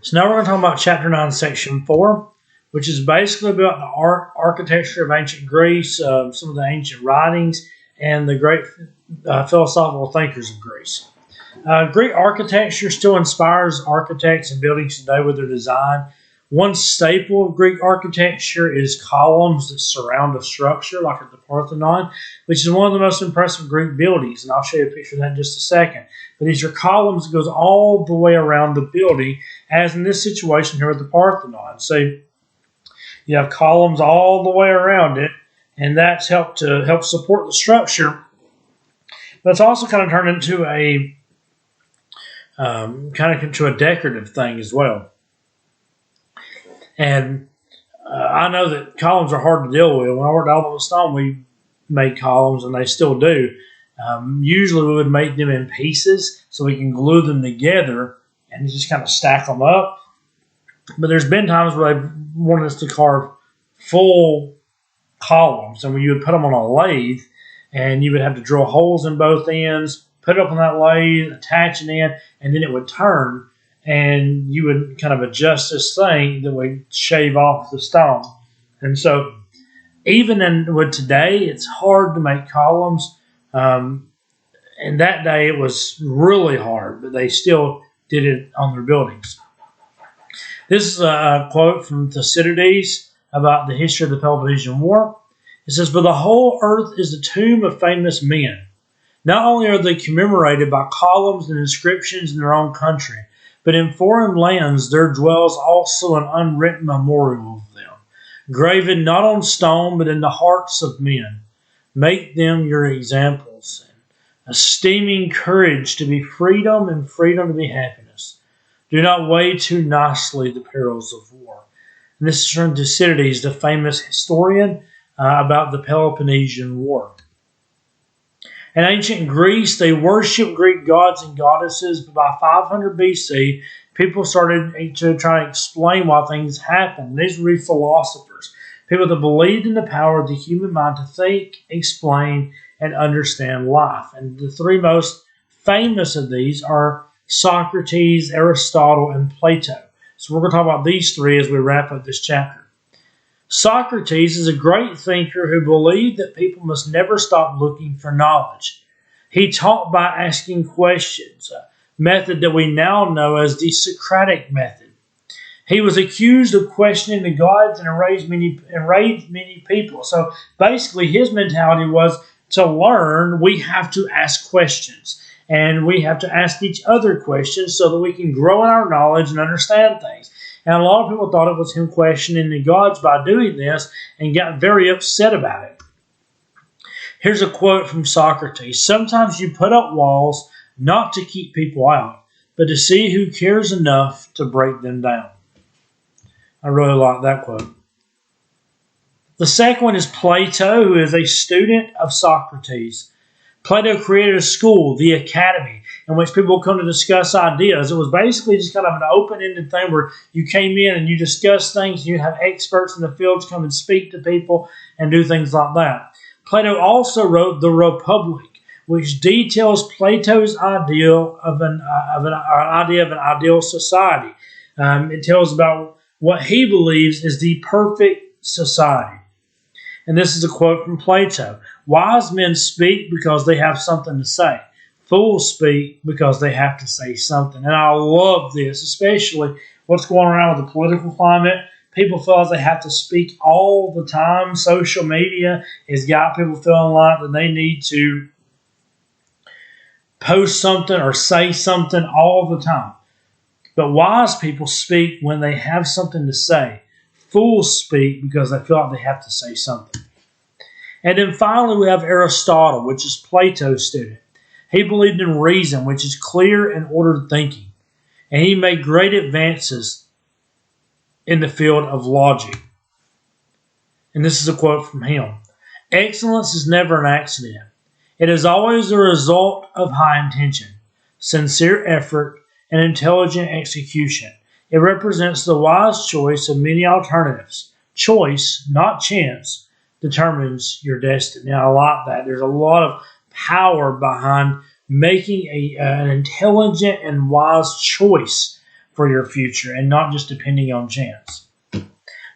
So now we're going to talk about Chapter 9, Section 4, which is basically about the art, architecture of ancient Greece, some of the ancient writings, and the great philosophical thinkers of Greece. Greek architecture still inspires architects and buildings today with their design. One staple of Greek architecture is columns that surround a structure, like at the Parthenon, which is one of the most impressive Greek buildings, and I'll show you a picture of that in just a second. But these are columns that goes all the way around the building, as in this situation here at the Parthenon. So you have columns all the way around it, and that's helped support the structure. But it's also kind of turned into a decorative thing as well. And I know that columns are hard to deal with. When I worked at Alamo Stone, we made columns, and they still do. Usually we would make them in pieces so we can glue them together and just kind of stack them up. But there's been times where they've wanted us to carve full columns, and when you would put them on a lathe, and you would have to drill holes in both ends, put it up on that lathe, attach it in, and then it would turn, and you would kind of adjust this thing that would shave off the stone. And so even with today, it's hard to make columns. And that day it was really hard, but they still did it on their buildings. This is a quote from Thucydides about the history of the Peloponnesian War. It says, "For the whole earth is the tomb of famous men. Not only are they commemorated by columns and inscriptions in their own country, but in foreign lands there dwells also an unwritten memorial of them, graven not on stone, but in the hearts of men. Make them your examples, and esteeming courage to be freedom and freedom to be happiness. Do not weigh too nicely the perils of war." And this is from Thucydides, the famous historian, about the Peloponnesian War. In ancient Greece, they worshipped Greek gods and goddesses, but by 500 BC, people started to try to explain why things happened. These were philosophers, people that believed in the power of the human mind to think, explain, and understand life. And the three most famous of these are Socrates, Aristotle, and Plato. So we're going to talk about these three as we wrap up this chapter. Socrates is a great thinker who believed that people must never stop looking for knowledge. He taught by asking questions, a method that we now know as the Socratic method. He was accused of questioning the gods and enraged many people. So basically his mentality was, to learn, we have to ask questions. And we have to ask each other questions so that we can grow in our knowledge and understand things. And a lot of people thought it was him questioning the gods by doing this and got very upset about it. Here's a quote from Socrates. "Sometimes you put up walls not to keep people out, but to see who cares enough to break them down." I really like that quote. The second one is Plato, who is a student of Socrates. Plato created a school, the Academy, in which people come to discuss ideas. It was basically just kind of an open-ended thing where you came in and you discuss things, and you have experts in the fields come and speak to people and do things like that. Plato also wrote The Republic, which details Plato's idea of an ideal society. It tells about what he believes is the perfect society. And this is a quote from Plato. "Wise men speak because they have something to say. Fools speak because they have to say something." And I love this, especially what's going around with the political climate. People feel as they have to speak all the time. Social media has got people feeling like that they need to post something or say something all the time. But wise people speak when they have something to say. Fools speak because they feel like they have to say something. And then finally we have Aristotle, which is Plato's student. He believed in reason, which is clear and ordered thinking. And he made great advances in the field of logic. And this is a quote from him. "Excellence is never an accident. It is always the result of high intention, sincere effort, and intelligent execution. It represents the wise choice of many alternatives. Choice, not chance, determines your destiny." Now, I like that. There's a lot of power behind making an intelligent and wise choice for your future and not just depending on chance.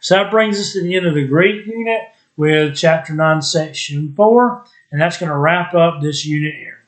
So that brings us to the end of the Greek unit with Chapter 9, Section 4, and that's going to wrap up this unit here.